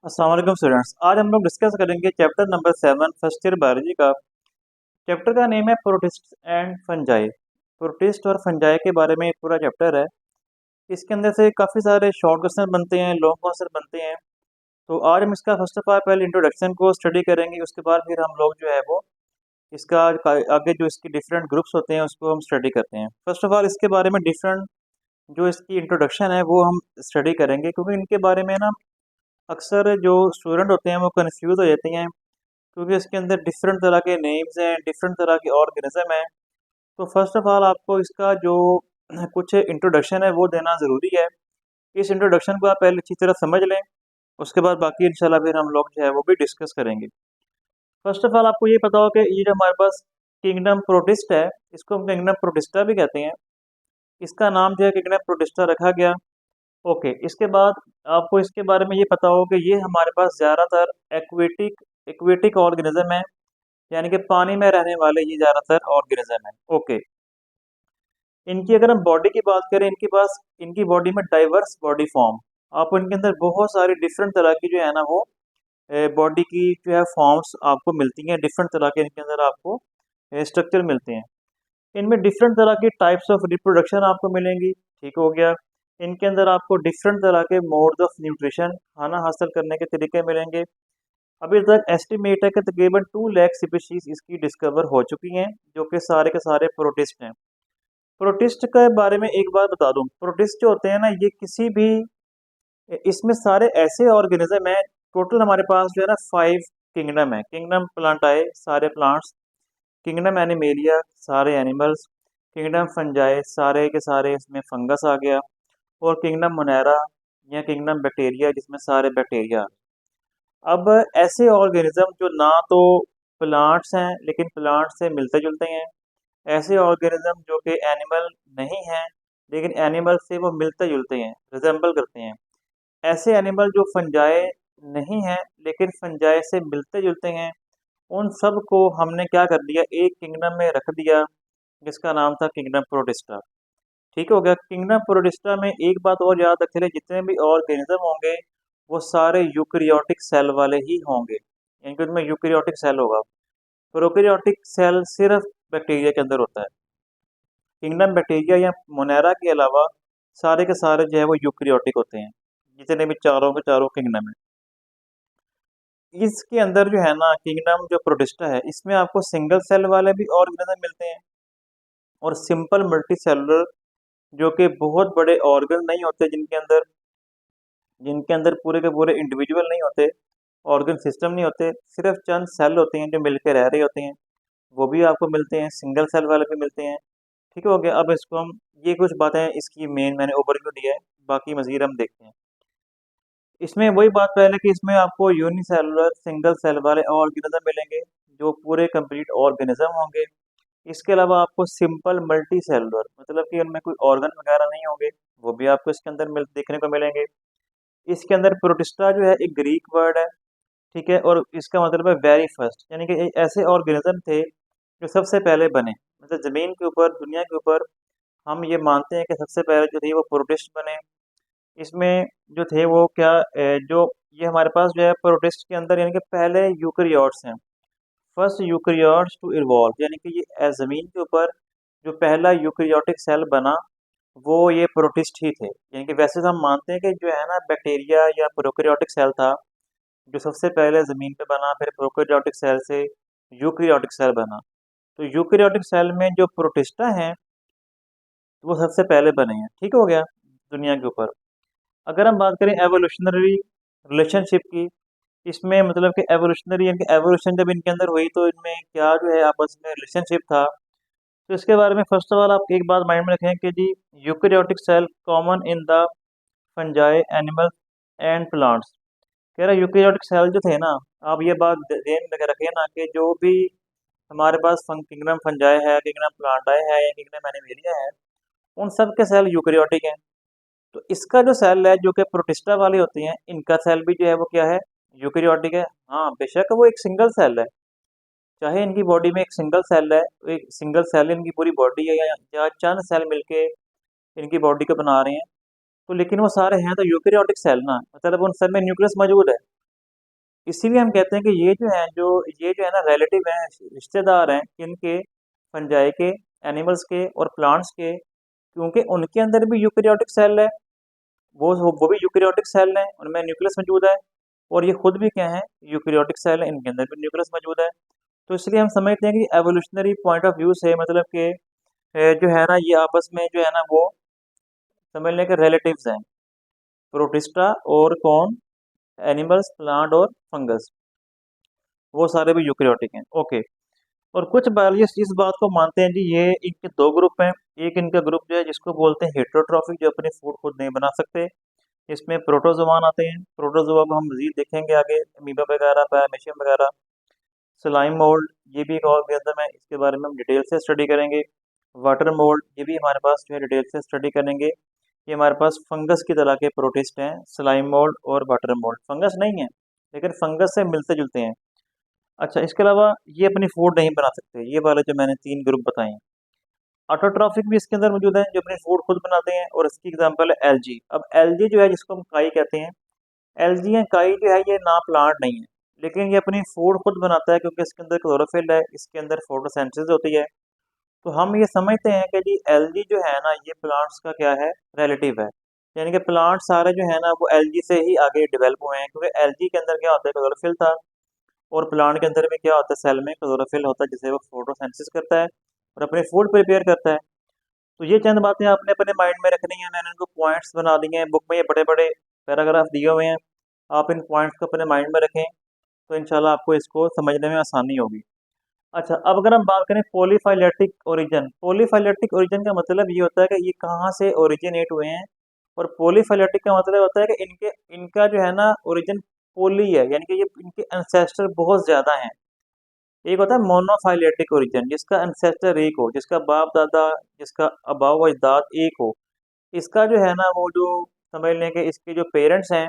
अस्सलाम वालेकुम स्टूडेंट्स। आज हम लोग डिस्कस करेंगे chapter number 7 first year biology का। चैप्टर का नेम है प्रोटिस्ट एंड फंजाई। प्रोटिस्ट और फंजाई के बारे में ये पूरा चैप्टर है। इसके अंदर से काफ़ी सारे शॉर्ट क्वेश्चन बनते हैं, लॉन्ग क्वेश्चन बनते हैं। तो आज हम इसका फर्स्ट ऑफ ऑल पहले इंट्रोडक्शन को स्टडी करेंगे, उसके बाद फिर हम लोग जो है वो इसका आगे जो इसकी डिफरेंट ग्रुप्स होते हैं उसको हम स्टडी करते हैं। फर्स्ट ऑफ ऑल इसके बारे में डिफरेंट जो इसकी इंट्रोडक्शन है वो हम स्टडी करेंगे, क्योंकि इनके बारे में ना अक्सर जो स्टूडेंट होते हैं वो कंफ्यूज हो जाते हैं, क्योंकि इसके अंदर डिफरेंट तरह के नेम्स हैं, डिफरेंट तरह के ऑर्गेनिज्म हैं। तो फर्स्ट ऑफ ऑल आपको इसका जो कुछ इंट्रोडक्शन है वो देना ज़रूरी है। इस इंट्रोडक्शन को आप पहले अच्छी तरह समझ लें, उसके बाद बाकी इंशाल्लाह फिर हम लोग जो है वो भी डिस्कस करेंगे। फर्स्ट ऑफ ऑल आपको ये पता हो कि ये जो हमारे पास किंगडम प्रोटिस्ट है, इसको हम किंगडम प्रोटिस्टा भी कहते हैं। इसका नाम जो है किंगडम प्रोटिस्टा रखा गया। ओके, इसके बाद आपको इसके बारे में ये पता हो कि ये हमारे पास ज़्यादातर एक्वेटिक एक्वेटिक ऑर्गेनिज्म है, यानी कि पानी में रहने वाले ये ज़्यादातर ऑर्गेनिज्म है। ओके, इनकी अगर हम बॉडी की बात करें, इनकी बॉडी में डाइवर्स बॉडी फॉर्म, आपको इनके अंदर बहुत सारी डिफरेंट तरह की जो है ना वो बॉडी की जो है फॉर्म्स आपको मिलती हैं। डिफरेंट तरह के इनके अंदर आपको स्ट्रक्चर मिलते हैं। इनमें डिफरेंट तरह की टाइप्स ऑफ रिप्रोडक्शन आपको मिलेंगी। ठीक हो गया। इनके अंदर आपको डिफरेंट तरह के मोड्स ऑफ न्यूट्रिशन, खाना हासिल करने के तरीके मिलेंगे। अभी तक एस्टिमेट है कि तकरीबन 2 लाख स्पीशीज इसकी डिस्कवर हो चुकी हैं, जो कि सारे के सारे प्रोटिस्ट हैं। प्रोटिस्ट के बारे में एक बात बता दूं, प्रोटिस्ट जो होते हैं ना, ये किसी भी इसमें सारे ऐसे ऑर्गेनिज्म हैं। टोटल हमारे पास जो है ना 5 किंगडम है। किंगडम प्लांटाए, सारे प्लांट्स। किंगडम एनिमेलिया, सारे एनिमल्स। किंगडम फंजाई, सारे के सारे इसमें फंगस आ गया। और किंगडम मोनेरा या किंगडम बैक्टीरिया, जिसमें सारे बैक्टीरिया। अब ऐसे ऑर्गेनिज्म जो ना तो प्लांट्स हैं लेकिन प्लांट से मिलते जुलते हैं, ऐसे ऑर्गेनिज्म जो कि एनिमल नहीं हैं लेकिन एनिमल से वो मिलते जुलते हैं, रिजेंबल करते हैं, ऐसे एनिमल जो फंजाई नहीं हैं लेकिन फंजाई से मिलते जुलते हैं, उन सब को हमने क्या कर दिया, एक किंगडम में रख दिया, जिसका नाम था किंगडम प्रोटिस्टा। ठीक हो गया। किंगडम प्रोटिस्टा में एक बात और याद रखें, जितने भी ऑर्गेनिज्म होंगे वो सारे यूकैरियोटिक सेल वाले ही होंगे, यानी उनमें यूकैरियोटिक सेल होगा। प्रोकैरियोटिक सेल सिर्फ बैक्टीरिया के अंदर होता है। किंगडम बैक्टीरिया या मोनेरा के अलावा सारे के सारे जो है वो यूकैरियोटिक होते हैं, जितने भी चारों के चारों किंगडम है। इसके अंदर जो है ना किंगडम जो प्रोटिस्टा है, इसमें आपको सिंगल सेल वाले भी ऑर्गेनिज्म मिलते हैं और सिंपल मल्टी सेलुलर, जो कि बहुत बड़े ऑर्गन नहीं होते, जिनके अंदर पूरे के पूरे इंडिविजुअल नहीं होते, ऑर्गन सिस्टम नहीं होते, सिर्फ चंद सेल होते हैं जो मिलकर रह रहे होते हैं, वो भी आपको मिलते हैं। सिंगल सेल वाले भी मिलते हैं। ठीक हो गया। अब इसको हम, ये कुछ बातें इसकी मेन मैंने ओवरव्यू दिया है, बाकी मज़ीद हम देखते हैं। इसमें वही बात पहले कि इसमें आपको यूनिसेलुलर सिंगल सेल वाले ऑर्गेनिज्म मिलेंगे, जो पूरे कंप्लीट ऑर्गेनिज्म होंगे। इसके अलावा आपको सिंपल मल्टी सेलुलर, मतलब कि उनमें कोई ऑर्गन वगैरह नहीं होंगे, वो भी आपको इसके अंदर देखने को मिलेंगे। इसके अंदर प्रोटिस्टा जो है एक ग्रीक वर्ड है, ठीक है, और इसका मतलब है वेरी फर्स्ट, यानी कि ऐसे ऑर्गेनिज्म थे जो सबसे पहले बने, मतलब ज़मीन के ऊपर, दुनिया के ऊपर हम ये मानते हैं कि सबसे पहले जो थे वो प्रोटिस्ट बने। इसमें जो थे वो क्या, जो ये हमारे पास जो है प्रोटिस्ट के अंदर, यानी कि पहले यूकैरियोट्स हैं, फर्स्ट यूकैरियोट्स टू इवॉल्व, यानी कि ये ज़मीन के ऊपर जो पहला यूकैरियोटिक सेल बना वो ये प्रोटिस्ट ही थे। यानी कि वैसे तो हम मानते हैं कि जो है ना बैक्टीरिया या प्रोकैरियोटिक सेल था जो सबसे पहले ज़मीन पे बना, फिर प्रोकैरियोटिक सेल से यूकैरियोटिक सेल बना। तो यूकैरियोटिक सेल में जो प्रोटिस्टा हैं वो सबसे पहले बने हैं। ठीक हो गया दुनिया के ऊपर। अगर हम बात करें एवोल्यूशनरी रिलेशनशिप की, इसमें मतलब कि एवोल्यूशनरी यानी कि एवोल्यूशन जब इनके अंदर हुई तो इनमें क्या जो है आपस में रिलेशनशिप था। तो इसके बारे में फर्स्ट ऑफ ऑल आप एक बात माइंड में रखें कि जी eukaryotic cell common in the fungi animals and plants. कह रहा यूकैरियोटिक सेल जो थे ना, आप ये बात ध्यान में रखें ना कि जो भी हमारे पास किंगडम फंजाई है, किंगडम प्लांटाई है या किंगडम एनिमेलिया है, उन सब के सेल यूकैरियोटिक हैं। तो इसका जो सेल है जो कि प्रोटिस्टा वाले होते हैं, इनका सेल भी जो है वो क्या है, यूकैरियोटिक है। हाँ बेशक वो एक सिंगल सेल है, चाहे इनकी बॉडी में एक सिंगल सेल है, एक सिंगल सेल इनकी पूरी बॉडी है, या चंद सेल मिलके इनकी बॉडी को बना रहे हैं, तो लेकिन वो सारे हैं तो यूकैरियोटिक सेल ना, मतलब उन सब में न्यूक्लियस मौजूद है। इसीलिए हम कहते हैं कि ये जो है ना रिलेटिव हैं, रिश्तेदार हैं किनके, फंजाई के, एनिमल्स के और प्लांट्स के, क्योंकि उनके अंदर भी यूकेरियोटिक सेल है, वो भी यूकेरियोटिक सेल हैं, उनमें न्यूक्लियस मौजूद है, और ये खुद भी क्या है, यूकेरियोटिक सेल है, इनके अंदर भी न्यूक्लियस मौजूद है। तो इसलिए हम समझते हैं कि एवोल्यूशनरी पॉइंट ऑफ व्यू से मतलब कि जो है ना ये आपस में जो है ना वो समझ लें कि रिलेटिव्स हैं, प्रोटिस्टा और कौन, एनिमल्स, प्लांट और फंगस, वो सारे भी यूकेरियोटिक हैं। ओके। और कुछ बायोलॉजिस्ट इस बात को मानते हैं जी ये इनके दो ग्रुप हैं। एक इनका ग्रुप जो है जिसको बोलते हैं हेटेरोट्रॉफिक, जो अपने फूड खुद नहीं बना सकते, इसमें प्रोटोजोआन आते हैं। प्रोटोजोआ को हम मजीद देखेंगे आगे, अमीबा वगैरह, पैरामीशियम वगैरह, स्लाइम मोल्ड, ये भी एक ऑर्गेनिज्म है, इसके बारे में हम डिटेल से स्टडी करेंगे। वाटर मोल्ड, ये भी हमारे पास जो है डिटेल से स्टडी करेंगे। ये हमारे पास फंगस की तरह के प्रोटिस्ट हैं, स्लाइम मोल्ड और वाटर मोल्ड। फंगस नहीं है लेकिन फंगस से मिलते जुलते हैं। अच्छा, इसके अलावा ये अपनी फूड नहीं बना सकते, ये वाले जो मैंने तीन ग्रुप बताए हैं। ऑटोट्रॉफिक भी इसके अंदर मौजूद है, जो अपनी फूड खुद बनाते हैं, और इसकी एग्जांपल है एलजी। अब एलजी जो है जिसको हम काई कहते हैं, एलजी या काई जो है ये ना प्लांट नहीं है, लेकिन ये अपनी फूड खुद बनाता है क्योंकि इसके अंदर क्लोरोफिल है, इसके अंदर फोटोसिंथेसिस होती है। तो हम ये समझते हैं कि जी एलजी जो है ना ये प्लांट्स का क्या है, रिलेटिव है। यानी कि प्लांट सारे जो है ना वो एलजी से ही आगे डेवलप हुए हैं, क्योंकि एलजी के अंदर क्या होता है, क्लोरोफिल था, और प्लांट के अंदर में क्या होता है, सेल में क्लोरोफिल होता है जिसे वो फोटोसिंथेसिस करता है और अपनी फूड प्रिपेयर करता है। तो ये चंद बातें आपने अपने माइंड में रखनी है, मैंने इनको पॉइंट्स बना दिए हैं, बुक में ये बड़े बड़े पैराग्राफ दिए हुए हैं, आप इन पॉइंट्स को अपने माइंड में रखें तो इंशाल्लाह आपको इसको समझने में आसानी होगी। अच्छा, अब अगर हम बात करें पॉलीफाइलेटिक ओरिजिन, पॉलीफाइलेटिक ओरिजिन का मतलब ये होता है कि ये कहाँ से ओरिजिनेट हुए हैं, और पॉलीफाइलेटिक का मतलब होता है कि इनके इनका जो है ना ओरिजिन पोली है, यानी कि ये इनके एंसेस्टर बहुत ज़्यादा हैं। एक होता है मोनोफाइलेटिक ओरिजिन, जिसका एंसेस्टर एक हो, जिसका बाप दादा, जिसका आबाओ व अजदाद एक हो। इसका जो है ना वो जो समझ लें कि इसके जो पेरेंट्स हैं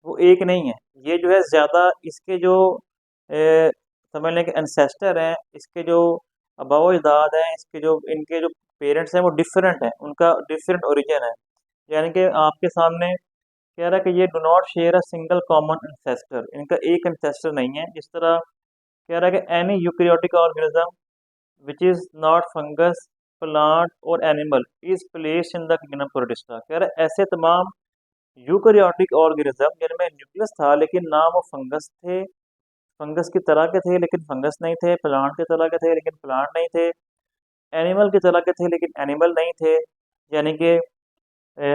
वो एक नहीं है, ये जो है ज़्यादा इसके जो ए, समझ लें कि एंसेस्टर हैं, इसके जो आबाओ अजदाद हैं, इसके जो इनके जो पेरेंट्स हैं वो डिफरेंट हैं, उनका डिफरेंट ओरिजिन है। यानी कि आपके सामने कह रहा है कि ये do not share a single common ancestor, इनका एक एंसेस्टर नहीं है। जिस तरह कह रहा है कि any eukaryotic organism which is not fungus, plant और animal is place in the kingdom protista. कह रहा है ऐसे तमाम यूकेरियोटिक ऑर्गेनिज्म जिनमें न्यूक्लियस था लेकिन ना वो फंगस थे, फंगस की तरह के थे लेकिन फंगस नहीं थे, प्लांट की तरह के थे लेकिन प्लांट नहीं थे, एनिमल की तरह के थे लेकिन एनिमल नहीं थे, यानी कि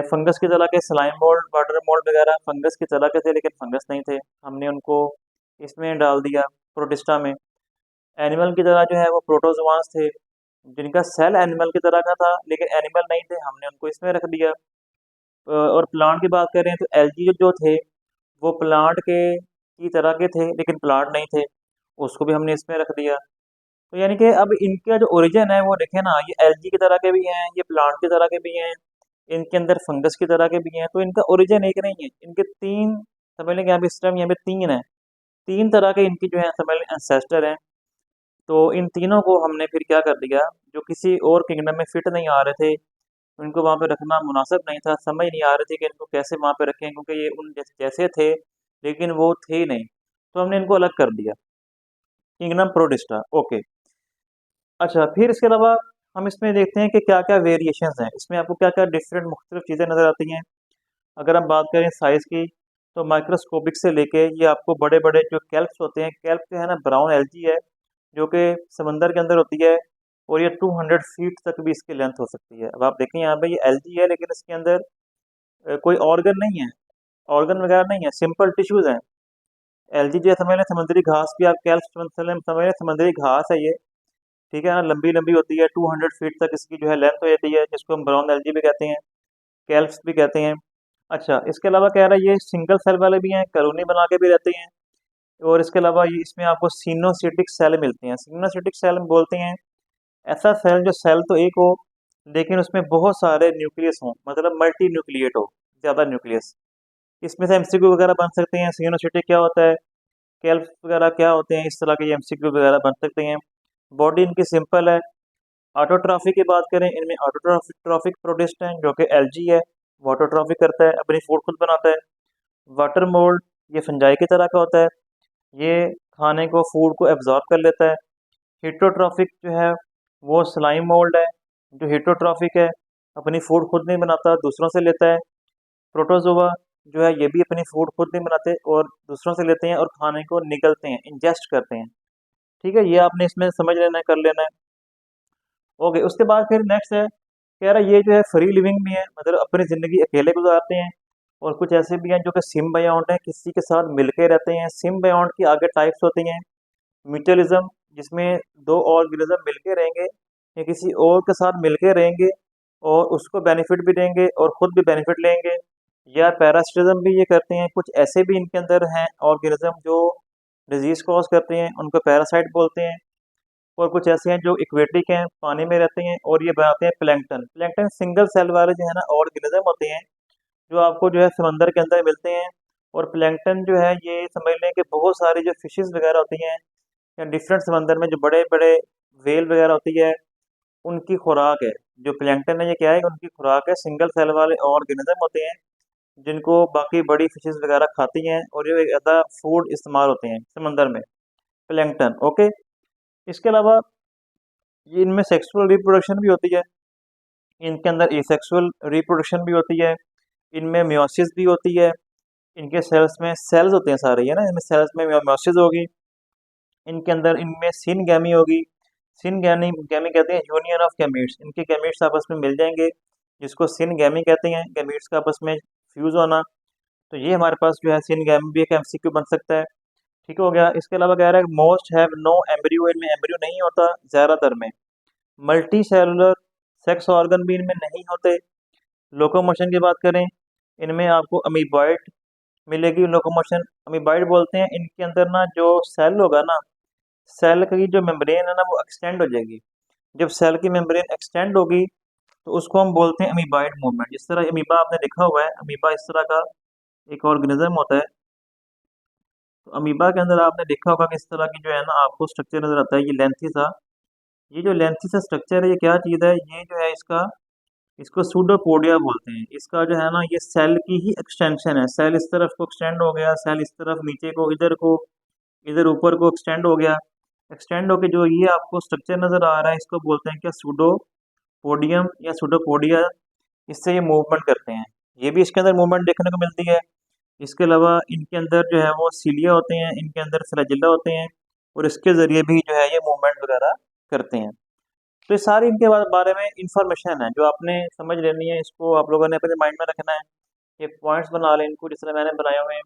फंगस की तरह के स्लाइम मोल्ड, वाटर मोल्ड वगैरह फंगस की तरह के थे लेकिन फंगस नहीं थे, हमने उनको इसमें डाल दिया प्रोटिस्टा में। एनिमल की तरह जो है वो प्रोटोजोआंस थे, जिनका सेल एनिमल की तरह का था लेकिन एनिमल नहीं थे, हमने उनको इसमें रख दिया। और प्लांट की बात करें तो एल्गी जो थे वो प्लांट के की तरह के थे लेकिन प्लांट नहीं थे, उसको भी हमने इसमें रख दिया। तो यानी कि अब इनका जो ओरिजिन है वो देखें ना, ये एल्गी की तरह के भी हैं, ये प्लांट की तरह के भी हैं, इनके अंदर फंगस की तरह के भी हैं, तो इनका ओरिजिन एक नहीं है, इनके तीन, समझ लें कि यहाँ पे सिस्टम यहाँ पे तीन है, तीन तरह के इनकी जो है समझ लें एंसेस्टर हैं। तो इन तीनों को हमने फिर क्या कर दिया, जो किसी और किंगडम में फिट नहीं आ रहे थे, उनको वहाँ पे रखना मुनासिब नहीं था, समझ नहीं आ रही थी कि इनको कैसे वहाँ पे रखें, क्योंकि ये उन जैसे थे लेकिन वो थे नहीं, तो हमने इनको अलग कर दिया, किंगडम प्रोटिस्टा। ओके। अच्छा, फिर इसके अलावा हम इसमें देखते हैं कि क्या क्या वेरिएशंस हैं, इसमें आपको क्या क्या डिफरेंट मुख्तलिफ चीज़ें नज़र आती हैं। अगर हम बात करें साइज़ की, तो माइक्रोस्कोपिक से लेके ये आपको बड़े बड़े जो कैल्प्स होते हैं, कैल्प जो है ना ब्राउन एल्गी है, जो कि समंदर के अंदर होती है, और ये 200 फीट तक भी इसकी लेंथ हो सकती है। अब आप देखें यहाँ पे ये एल्गी है लेकिन इसके अंदर कोई ऑर्गन नहीं है, ऑर्गन वगैरह नहीं है, सिंपल टिश्यूज हैं। एल्गी जो है समझ लें समुद्री घास भी, आप कैल्प समझ लें समुद्री घास है ये, ठीक है ना, लंबी लंबी होती है, 200 फीट तक इसकी जो है लेंथ हो जाती है, जिसको हम ब्राउन एल्गी भी कहते हैं, कैल्प्स भी कहते हैं। अच्छा, इसके अलावा कह रहा है ये सिंगल सेल वाले भी हैं, कॉलोनी बना के भी रहते हैं, और इसके अलावा ये इसमें आपको सिनोसिटिक सेल मिलते हैं। सिनोसिटिक सेल बोलते हैं ऐसा सेल जो सेल तो एक हो लेकिन उसमें बहुत सारे न्यूक्लियस हों, मतलब मल्टी न्यूक्लिएट हो, ज़्यादा न्यूक्लियस। इसमें से एमसीक्यू वगैरह बन सकते हैं, सिनोसिटिक क्या होता है, कैल्प वगैरह क्या होते हैं, इस तरह के एमसीक्यू वगैरह बन सकते हैं। बॉडी इनकी सिंपल है। ऑटोट्रॉफी की बात करें, इनमें ऑटोट्रॉफिक प्रोटिस्ट हैं जो कि एलजी है, वाटोट्रॉफी करता है, अपनी फूड खुद बनाता है। वाटर मोल्ड ये फंजाई की तरह का होता है, ये खाने को, फूड को एब्जॉर्ब कर लेता है। हेटरोट्रॉफिक जो है वो स्लाइम मोल्ड है। जो हेटरोट्रॉफिक है अपनी फूड खुद नहीं बनाता, दूसरों से लेता है। प्रोटोजोआ जो है ये भी अपनी फूड खुद नहीं बनाते और दूसरों से लेते हैं और खाने को निगलते हैं, इंजेस्ट करते हैं। ठीक है, ये आपने इसमें समझ लेना है, कर लेना है। ओके, उसके बाद फिर नेक्स्ट है, कह रहा है ये जो है फ्री लिविंग भी है, मतलब अपनी ज़िंदगी अकेले गुजारते हैं। और कुछ ऐसे भी हैं जो कि सिम्बायोंट हैं, किसी के साथ मिलके रहते हैं। सिम्बायोंट की आगे टाइप्स होती हैं। म्यूचुअलिज्म, जिसमें दो ऑर्गेनिज्म मिलके रहेंगे या किसी और के साथ मिलके रहेंगे और उसको बेनिफिट भी देंगे और खुद भी बेनिफिट लेंगे। या पैरासिटिज्म भी ये करते हैं। कुछ ऐसे भी इनके अंदर हैं ऑर्गेनिज्म जो डिजीज कॉज करते हैं, उनको पैरासाइट बोलते हैं। और कुछ ऐसे हैं जो इक्वेटिक हैं, पानी में रहते हैं और ये बनाते हैं प्लैंकटन। प्लैंकटन सिंगल सेल वाले जो है ना ऑर्गेनिज्म होते हैं, जो आपको जो है समंदर के अंदर मिलते हैं। और प्लैंकटन जो है ये समझ लें कि बहुत सारी जो फिशेस वगैरह होती हैं या डिफरेंट समंदर में जो बड़े बड़े वेल वगैरह होती है, उनकी खुराक है। जो प्लैंकटन है ये क्या है, उनकी खुराक है। सिंगल सेल वाले ऑर्गेनिज्म होते हैं जिनको बाकी बड़ी फिशेस वगैरह खाती हैं और ये एक अदा फूड इस्तेमाल होते हैं समंदर में, प्लैंकटन। ओके, इसके अलावा ये इनमें सेक्सुअल रिप्रोडक्शन भी होती है, इनके अंदर एसेक्सुअल रिप्रोडक्शन भी होती है, इनमें मियोसिस भी होती है। इनके सेल्स में सेल्स होते हैं सारे, है ना, इनमें सेल्स में मियोसिस होगी। इनके अंदर इनमें सिनगैमी होगी। सिनगैमी गैमी कहते हैं यूनियन ऑफ गैमीट्स। इनके गैमीट्स आपस में मिल जाएंगे, जिसको सिनगैमी कहते हैं, गैमीट्स का आपस में फ्यूज होना। तो ये हमारे पास जो है सिनगैमी भी एक एमसीक्यू बन सकता है। ठीक हो गया। इसके अलावा कह रहा है मोस्ट हैव नो एम्ब्रियो, इनमें एम्ब्रियो नहीं होता ज़्यादातर में। मल्टी सेलुलर सेक्स ऑर्गन भी इनमें नहीं होते। लोकोमोशन की बात करें, इनमें आपको अमीबॉइड मिलेगी। लोकोमोशन अमीबॉइड बोलते हैं। इनके अंदर ना जो सेल होगा ना, सेल की जो मेम्ब्रेन है ना वो एक्सटेंड हो जाएगी। जब सेल की मेम्ब्रेन एक्सटेंड होगी तो उसको हम बोलते हैं अमीबॉइड मूवमेंट। जिस तरह अमीबा आपने देखा हुआ है, अमीबा इस तरह का एक ऑर्गेनिज्म होता है। तो अमीबा के अंदर आपने देखा होगा कि इस तरह की जो है ना आपको स्ट्रक्चर नजर आता है, ये लेंथी सा। ये जो लेंथी सा स्ट्रक्चर है ये क्या चीज़ है, ये जो है इसका, इसको सूडोपोडिया बोलते हैं। इसका जो है ना ये सेल की ही एक्सटेंशन है। सेल इस तरफ को एक्सटेंड हो गया, सेल इस तरफ नीचे को, इधर ऊपर को एक्सटेंड हो गया। एक्सटेंड होके जो ये आपको स्ट्रक्चर नज़र आ रहा है, इसको बोलते हैं क्या, सूडोपोडियम या सूडोपोडिया। इससे ये मूवमेंट करते हैं। ये भी इसके अंदर मूवमेंट देखने को मिलती है। इसके अलावा इनके अंदर जो है वो सीलिया होते हैं, इनके अंदर फ्लैजिला होते हैं और इसके ज़रिए भी जो है ये मूवमेंट वगैरह करते हैं। तो ये सारी इनके बारे में इंफॉर्मेशन है जो आपने समझ लेनी है। इसको आप लोगों ने अपने माइंड में रखना है। ये पॉइंट्स बना लें इनको, जिस तरह मैंने बनाए हुए हैं।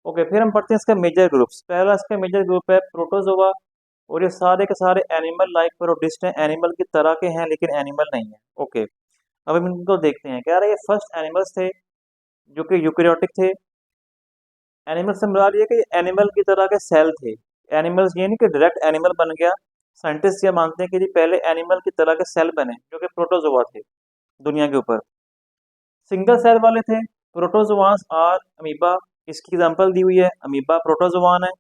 ओके, फिर हम पढ़ते हैं इसका मेजर ग्रुप्स। पहला इसका मेजर ग्रुप है प्रोटोजोआ। और ये सारे के सारे एनिमल लाइक प्रोटिस्ट हैं, एनिमल की तरह के हैं लेकिन एनिमल नहीं है। ओके, अब हम इनको देखते हैं। कह रहे हैं ये फर्स्ट एनिमल्स थे जो कि यूकेरियोटिक थे। एनिमल से मुराद ये कि ये एनिमल की तरह के सेल थे। एनिमल्स ये नहीं कि डायरेक्ट एनिमल बन गया। साइंटिस्ट ये मानते हैं कि जी पहले एनिमल की तरह के सेल बने जो कि प्रोटोजोआ थे दुनिया के ऊपर। सिंगल सेल वाले थे। प्रोटोजोआस आर अमीबा, इसकी एग्जांपल दी हुई है। अमीबा प्रोटोजोआन है,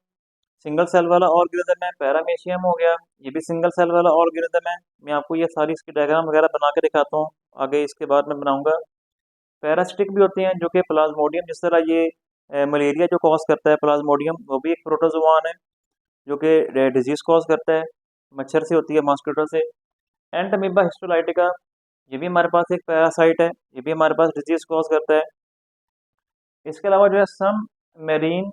सिंगल सेल वाला ऑर्गेनिज्म है। पैरामेशियम हो गया, ये भी सिंगल सेल वाला ऑर्गेनिज्म है। मैं आपको ये सारी इसकी डायग्राम वगैरह बना के दिखाता हूँ आगे, इसके बाद में बनाऊंगा। पैरासिटिक भी होते हैं जो कि प्लाज्मोडियम, जिस तरह ये मलेरिया जो कॉज करता है प्लाज्मोडियम, वो भी एक प्रोटोजोआन है जो कि डिजीज कॉज करता है, मच्छर से होती है, मॉस्किटो से। एंट अमीबा हिस्टोलाइटिका, ये भी हमारे पास एक पैरासाइट है, ये भी हमारे पास डिजीज कॉज करता है। इसके अलावा जो है सम मेरीन,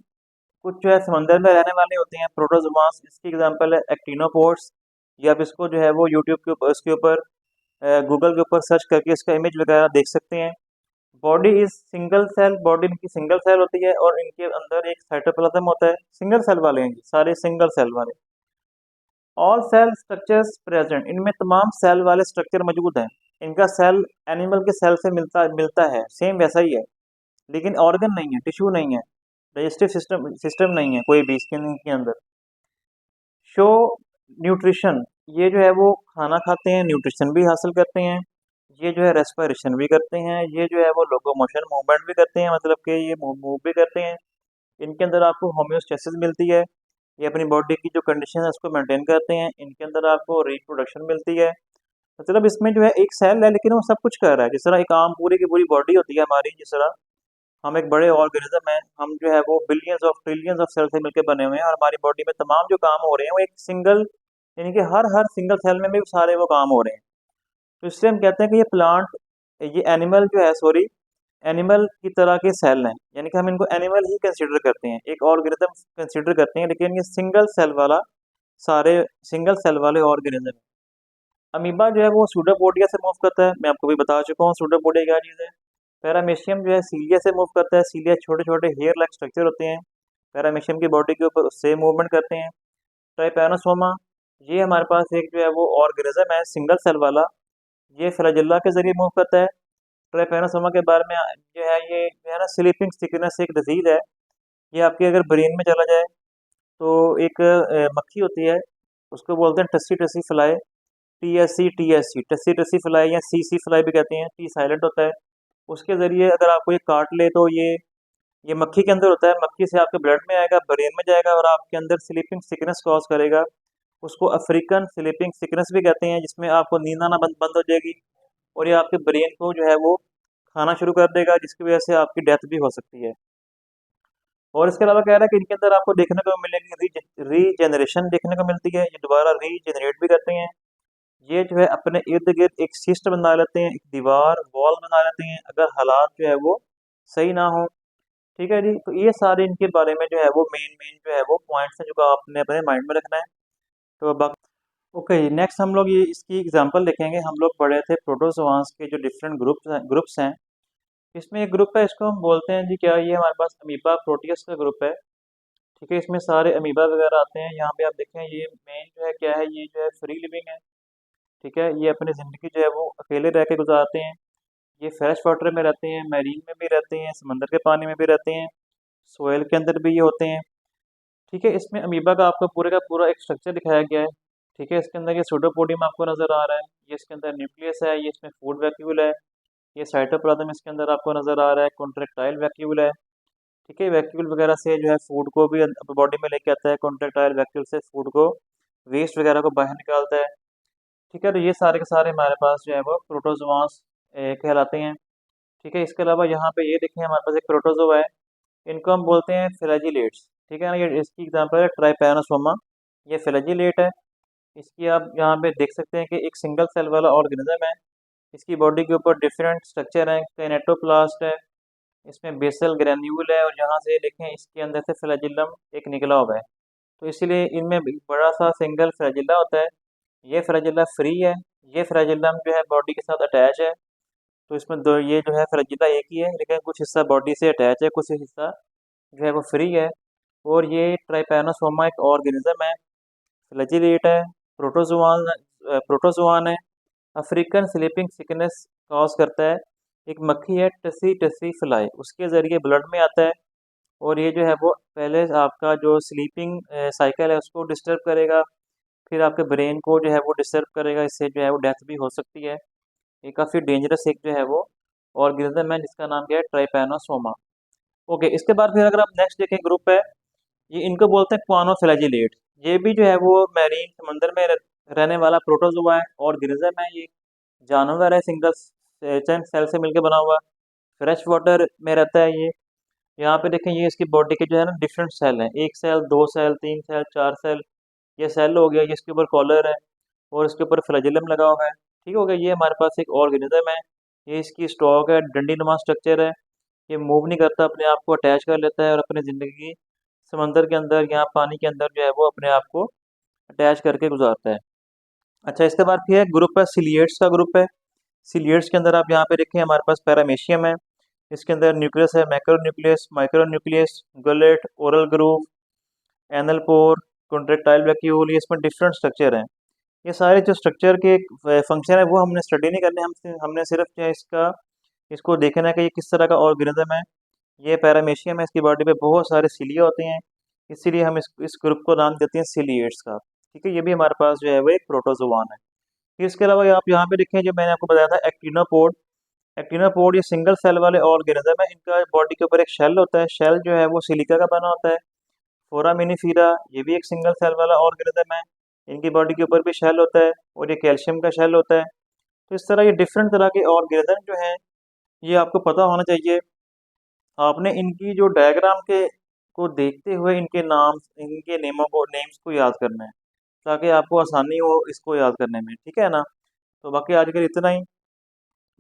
कुछ जो है समंदर में रहने वाले होते हैं प्रोटोजोआस। इसकी एग्जांपल है एक्टिनोपोड्स। ये आप इसको जो है वो यूट्यूब के ऊपर, उसके ऊपर गूगल के ऊपर सर्च करके इसका इमेज वगैरह देख सकते हैं। Body is single cell, body इनकी सिंगल सेल होती है और इनके अंदर एक साइटोप्लाज्म होता है। सिंगल सेल वाले हैं जी, सारे सिंगल सेल वाले। ऑल सेल स्ट्रक्चर्स प्रेजेंट, इनमें तमाम सेल वाले स्ट्रक्चर मौजूद हैं। इनका सेल एनिमल के सेल से मिलता मिलता है, सेम वैसा ही है, लेकिन ऑर्गन नहीं है, टिश्यू नहीं है, डाइजेस्टिव सिस्टम सिस्टम नहीं है कोई भी इसके अंदर। शो न्यूट्रिशन, ये जो है वो खाना खाते हैं, न्यूट्रिशन भी हासिल करते हैं। ये जो है रेस्पिरेशन भी करते हैं, ये जो है वो लोकोमोशन मूवमेंट भी करते हैं, मतलब कि ये मूव भी करते हैं। इनके अंदर आपको होम्योस्टेसिस मिलती है, ये अपनी बॉडी की जो कंडीशन है उसको मेंटेन करते हैं। इनके अंदर आपको रिप्रोडक्शन मिलती है। मतलब इसमें जो है एक सेल है लेकिन वो सब कुछ कर रहा है। जिस तरह एक आम पूरी की पूरी बॉडी होती है हमारी, जिस तरह हम एक बड़े ऑर्गेनिज्म हैं, हम जो है वो billions of trillions of cell से मिलकर बने हुए हैं, और हमारी बॉडी में तमाम जो काम हो रहे हैं वो एक सिंगल, यानी कि हर हर सिंगल सेल में भी सारे वो काम हो रहे हैं। तो इसलिए हम कहते हैं कि ये प्लांट, ये एनिमल जो है, सॉरी, एनिमल की तरह के सेल हैं, यानी कि हम इनको एनिमल ही कंसिडर करते हैं, एक ऑर्गेनिज्म कंसिडर करते हैं, लेकिन ये सिंगल सेल वाला, सारे सिंगल सेल वाले ऑर्गेनिज्म हैं। अमीबा जो है वो सूडोपोडिया से मूव करता है, मैं आपको भी बता चुका हूँ सूडोपोडिया क्या चीज़ है। पैरामीशियम जो है सीलिया से मूव करता है, सीलिया छोटे छोटे हेयर लाइक स्ट्रक्चर होते हैं पैरामीशियम की बॉडी के ऊपर, उससे मूवमेंट करते हैं। ट्राइपैनोसोमा, ये हमारे पास एक जो है वो ऑर्गेनिज्म है सिंगल सेल वाला, ये फ्लैजिला के जरिए मूव करता है। ट्राइपैनोसोमा के बारे में जो है, ये जो है ना स्लीपिंग सिकनेस एक डिजीज़ है, ये आपके अगर ब्रेन में चला जाए तो एक मक्खी होती है, उसको बोलते हैं tsetse tsetse fly, T S C tsetse fly, या सी फ्लाई भी कहते हैं, टी साइलेंट होता है। उसके ज़रिए अगर आपको ये काट ले तो ये मक्खी के अंदर होता है, मक्खी से आपके ब्लड में आएगा, ब्रेन में जाएगा और आपके अंदर स्लीपिंग सिकनेस कॉज करेगा। उसको अफ्रीकन स्लीपिंग सिकनेस भी कहते हैं, जिसमें आपको नींद आना बंद बंद हो जाएगी, और ये आपके ब्रेन को जो है वो खाना शुरू कर देगा, जिसकी वजह से आपकी डेथ भी हो सकती है। और इसके अलावा कह रहा है कि इनके अंदर आपको देखने को मिलेगी रीजेनरेशन देखने को मिलती है, ये दोबारा रीजेनरेट भी करते हैं। ये जो है अपने इर्द गिर्द एक सिस्ट बना लेते हैं, एक दीवार वॉल बना लेते हैं, अगर हालात जो है वो सही ना हो। ठीक है जी, तो ये सारे इनके बारे में जो है वो मेन मेन जो है वो पॉइंट्स हैं जो आपने अपने माइंड में रखना है। तो अब ओके, नेक्स्ट हम लोग ये इसकी एग्जांपल देखेंगे। हम लोग पढ़े थे प्रोटोजोआंस के जो डिफरेंट ग्रुप्स हैं। इसमें एक ग्रुप है, इसको हम बोलते हैं जी क्या, ये हमारे पास अमीबा प्रोटियस का ग्रुप है। ठीक है, इसमें सारे अमीबा वगैरह आते हैं। यहाँ पे आप देखें, ये मेन जो है क्या है, ये जो है फ्री लिविंग है। ठीक है, ये अपनी ज़िंदगी जो है वो अकेले रह के गुजारते हैं। ये फ्रेश वाटर में रहते हैं, मैरीन में भी रहते हैं, समंदर के पानी में भी रहते हैं, सोयल के अंदर भी ये होते हैं। ठीक है, इसमें अमीबा का आपको पूरे का पूरा एक स्ट्रक्चर दिखाया गया है। ठीक है, इसके अंदर ये सूडोपोडियम आपको नज़र आ रहा है, ये इसके अंदर न्यूक्लियस है, ये इसमें फूड वैक्यूल है, ये साइटोप्लाज्म इसके अंदर आपको नज़र आ रहा है, कॉन्ट्रेक्टाइल वैक्यूल है। ठीक है, वैक्यूल वगैरह से जो है फूड को भी बॉडी में लेके आता है, कॉन्ट्रेक्टाइल वैक्यूल से फूड को, वेस्ट वगैरह को बाहर निकालता है। ठीक है, तो ये सारे के सारे हमारे पास जो है वो प्रोटोजोआंस कहलाते हैं। ठीक है, इसके अलावा यहाँ पे ये देखें, हमारे पास एक प्रोटोजोआ है, इनको हम बोलते हैं फ्लैजिलेट्स। ठीक है ना, ये इसकी एग्जांपल है ट्राइपैनोसोमा, ये फ्लैजिलेट है। इसकी आप यहाँ पे देख सकते हैं कि एक सिंगल सेल वाला ऑर्गेनिज्म है, इसकी बॉडी के ऊपर डिफरेंट स्ट्रक्चर हैं, कैनेटोप्लास्ट है, इसमें बेसल ग्रेन्यूल है, और यहाँ से देखें इसके अंदर से फ्लैजिलम एक निकला हुआ है। तो इसीलिए इनमें भी बड़ा सा सिंगल फ्लैजिला होता है। ये फ्लैजिला फ्री है, ये फ्लैजिलम जो है बॉडी के साथ अटैच है। तो इसमें दो, ये जो है फ्लैजिला एक ही है, लेकिन कुछ हिस्सा बॉडी से अटैच है, कुछ हिस्सा जो है वो फ्री है। और ये ट्राइपैनोसोमा एक ऑर्गेनिज्म है, फ्लैजिलेट है, प्रोटोजोआन प्रोटोजोआन है, अफ्रीकन स्लीपिंग सिकनेस कॉज करता है। एक मक्खी है टसी टसी फ्लाई, उसके ज़रिए ब्लड में आता है, और ये जो है वो पहले आपका जो स्लीपिंग साइकिल है उसको डिस्टर्ब करेगा, फिर आपके ब्रेन को जो है वो डिस्टर्ब करेगा, इससे जो है वो डेथ भी हो सकती है। ये काफ़ी डेंजरस एक जो है वो ऑर्गेनिज्म है, जिसका नाम क्या है, ट्राइपैनोसोमा। ओके, इसके बाद फिर अगर आप नेक्स्ट देखें ग्रुप है, ये इनको बोलते हैं क्वानोफ्लैजिलेट। ये भी जो है वो मैरीन समंदर में रहने वाला प्रोटोजोआ है, ऑर्गेनिज्म है, ये जानवर है, सिंगल सेल से मिलकर बना हुआ, फ्रेश वाटर में रहता है ये। यहाँ पे देखें, ये इसकी बॉडी के जो है ना डिफरेंट सेल हैं, एक सेल, दो सेल, तीन सेल, चार सेल, ये सेल हो गया, ये इसके ऊपर कॉलर है, और इसके ऊपर फ्लैजिलम लगा हुआ है। ठीक हो गया, ये हमारे पास एक ऑर्गेनिज्म है, ये इसकी स्टॉक है, डंडी नुमा स्ट्रक्चर है, ये मूव नहीं करता, अपने आप को अटैच कर लेता है, और अपनी ज़िंदगी समंदर के अंदर या पानी के अंदर जो है वो अपने आप को अटैच करके गुजारता है। अच्छा, इसके बाद फिर एक ग्रुप है, सिलिएट्स का ग्रुप है। सिलिएट्स के अंदर आप यहाँ पे देखें, हमारे पास पैरामेशियम है, इसके अंदर न्यूक्लियस है, macro nucleus, micro nucleus, gullet, oral groove, anal pore, contractile vacuole, ये इसमें डिफरेंट स्ट्रक्चर हैं। ये सारे जो स्ट्रक्चर के फंक्शन है वो हमने स्टडी नहीं करने, हमने सिर्फ जो है इसको देखना है कि ये किस तरह का ऑर्गेनिज्म है। ये पैरामेशियम है, इसकी बॉडी पे बहुत सारे सिलिया होते हैं, इसीलिए हम इस ग्रुप को नाम देते हैं सिलिएट्स का। ठीक है, ये भी हमारे पास जो है वो एक प्रोटोजोआन है। फिर इसके अलावा आप यहाँ पे देखें, जो मैंने आपको बताया था एक्टिनोपोड, एक्टिनोपोड ये सिंगल सेल वाले ऑर्गेनिज्म है, इनका बॉडी के ऊपर एक शेल होता है, शेल जो है वो सिलिका का बना होता है। फोरामिनीफीरा, ये भी एक सिंगल सेल वाला ऑर्गेनिज्म है, इनकी बॉडी के ऊपर भी शेल होता है, और ये कैल्शियम का शेल होता है। तो इस तरह ये डिफरेंट तरह के ऑर्गेनिज्म जो हैं, ये आपको पता होना चाहिए। आपने इनकी जो डायग्राम के को देखते हुए इनके नेम्स को याद करना है, ताकि आपको आसानी हो इसको याद करने में, ठीक है ना। तो बाकी आज के लिए इतना ही।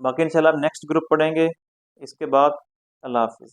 बाकी इंशाल्लाह नेक्स्ट ग्रुप पढ़ेंगे इसके बाद। अल्लाह हाफिज़।